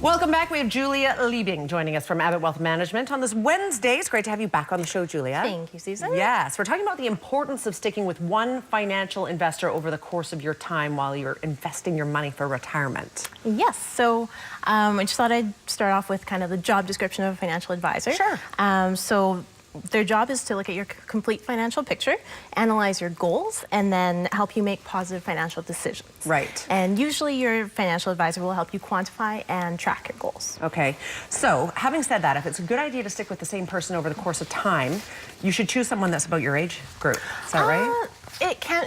Welcome back. We have Julia Liebing joining us from Abbott Wealth Management on this Wednesday. It's great to have you back on the show, Julia. Thank you, Susan. Yes, we're talking about the importance of sticking with one financial investor over the course of your time while you're investing your money for retirement. Yes, so I just thought I'd start off with kind of the job description of a financial advisor. Sure. So their job is to look at your complete financial picture, analyze your goals, and then help you make positive financial decisions. Right. And usually your financial advisor will help you quantify and track your goals. Okay, so having said that, if it's a good idea to stick with the same person over the course of time, you should choose someone that's about your age group. Is that right?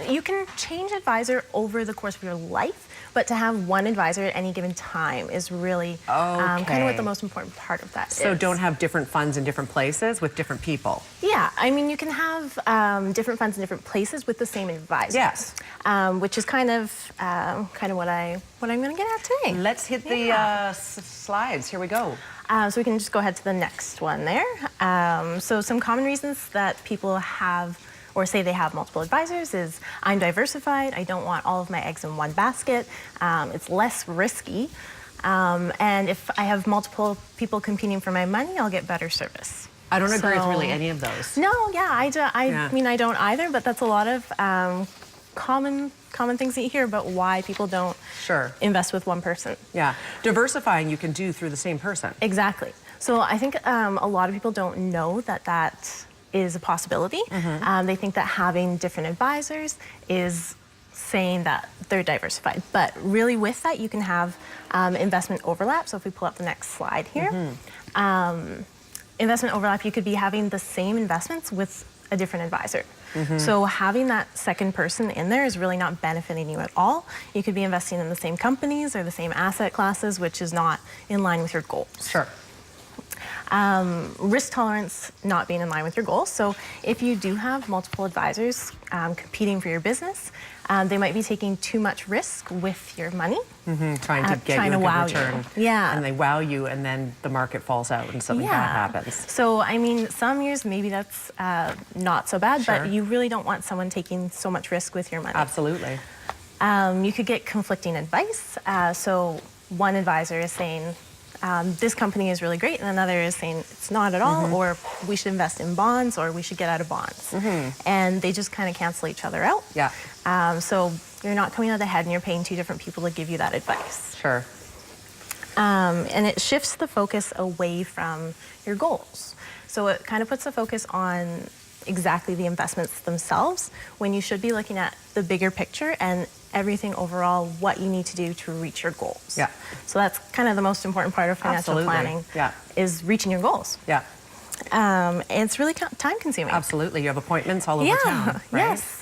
You can change advisor over the course of your life, but to have one advisor at any given time is really kind of what the most important part of that is. So don't have different funds in different places with different people. Yeah, I mean, you can have different funds in different places with the same advisor. Yes. Which is kind of what I'm going to get at today. Let's hit the slides. Here we go. So we can just go ahead to the next one there. So some common reasons that people have or say they have multiple advisors is I'm diversified, I don't want all of my eggs in one basket, it's less risky, and if I have multiple people competing for my money, I'll get better service. I don't agree with really any of those. No, yeah, I mean, I don't either, but that's a lot of common things that you hear about why people don't invest with one person. Yeah, diversifying you can do through the same person. Exactly. So I think a lot of people don't know that is a possibility. They think that having different advisors is saying that they're diversified. But really with that, you can have investment overlap. So if we pull up the next slide here, investment overlap, you could be having the same investments with a different advisor. So having that second person in there is really not benefiting you at all. You could be investing in the same companies or the same asset classes, which is not in line with your goals. Sure. Risk tolerance not being in line with your goals. So if you do have multiple advisors competing for your business, they might be taking too much risk with your money. Trying to get you a good return. Yeah. And they wow you and then the market falls out and something bad happens. So, I mean, some years maybe that's not so bad, but you really don't want someone taking so much risk with your money. Absolutely. You could get conflicting advice. So one advisor is saying, this company is really great, and another is saying it's not at all, or we should invest in bonds, or we should get out of bonds. And they just kind of cancel each other out. Yeah. So you're not coming out ahead and you're paying two different people to give you that advice. Sure. And it shifts the focus away from your goals. So it kind of puts the focus on exactly the investments themselves when you should be looking at the bigger picture and everything overall, what you need to do to reach your goals. Yeah. So that's kind of the most important part of financial planning is reaching your goals. Yeah. And it's really time consuming. Absolutely. You have appointments all over town, right? Yes.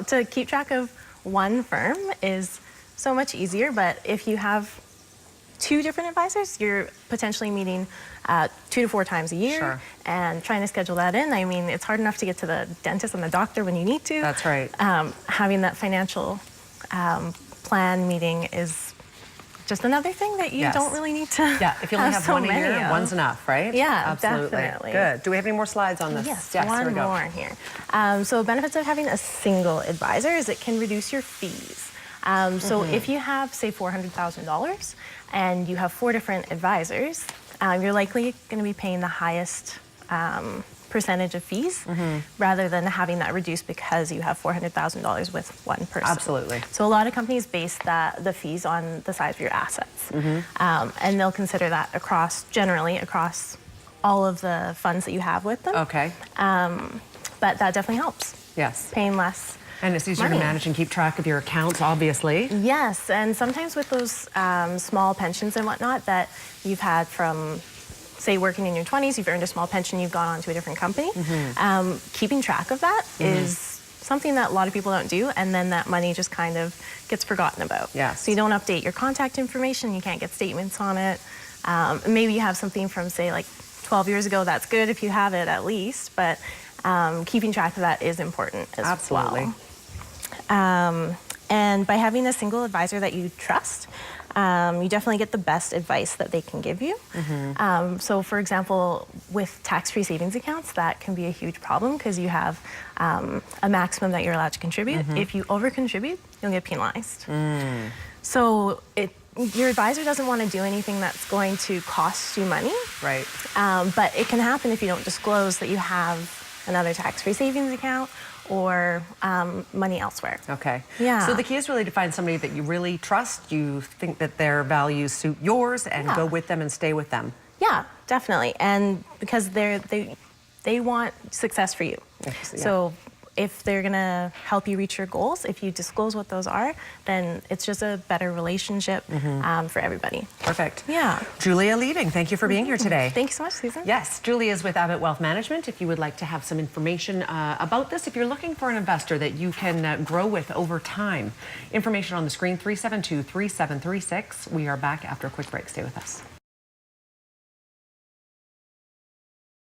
To keep track of one firm is so much easier, but if you have two different advisors, you're potentially meeting 2 to 4 times a year and trying to schedule that in. I mean, it's hard enough to get to the dentist and the doctor when you need to. That's right. Having that financial plan meeting is just another thing that you don't really need to if you only have one a year, one's enough, right? Yeah, absolutely. Definitely. Good. Do we have any more slides on this? Yes, here one we go. more here. So benefits of having a single advisor is it can reduce your fees. So if you have, say, $400,000 and you have 4 different advisors, you're likely going to be paying the highest percentage of fees rather than having that reduced because you have $400,000 with one person. Absolutely. So a lot of companies base the fees on the size of your assets. And they'll consider that generally across all of the funds that you have with them. Okay. But that definitely helps. Yes. Paying less. And it's easier to manage and keep track of your accounts, obviously. Yes, and sometimes with those small pensions and whatnot that you've had from, say, working in your 20s, you've earned a small pension, you've gone on to a different company. Keeping track of that is something that a lot of people don't do, and then that money just kind of gets forgotten about. Yes. So you don't update your contact information, you can't get statements on it. Maybe you have something from, say, like 12 years ago, that's good if you have it at least, but keeping track of that is important as well. And by having a single advisor that you trust, you definitely get the best advice that they can give you. So for example, with tax-free savings accounts, that can be a huge problem because you have a maximum that you're allowed to contribute. If you over-contribute, you'll get penalized. So your advisor doesn't want to do anything that's going to cost you money. Right. But it can happen if you don't disclose that you have another tax-free savings account or money elsewhere. Okay. Yeah. So the key is really to find somebody that you really trust, you think that their values suit yours, and go with them and stay with them. Yeah, definitely. And because they want success for you. Yes, yeah. So if they're gonna help you reach your goals, if you disclose what those are, then it's just a better relationship for everybody. Perfect. Yeah. Julia Leaving, thank you for being here today. Thank you so much, Susan. Yes, Julia is with Abbott Wealth Management. If you would like to have some information about this, if you're looking for an investor that you can grow with over time, information on the screen, 372-3736. We are back after a quick break. Stay with us.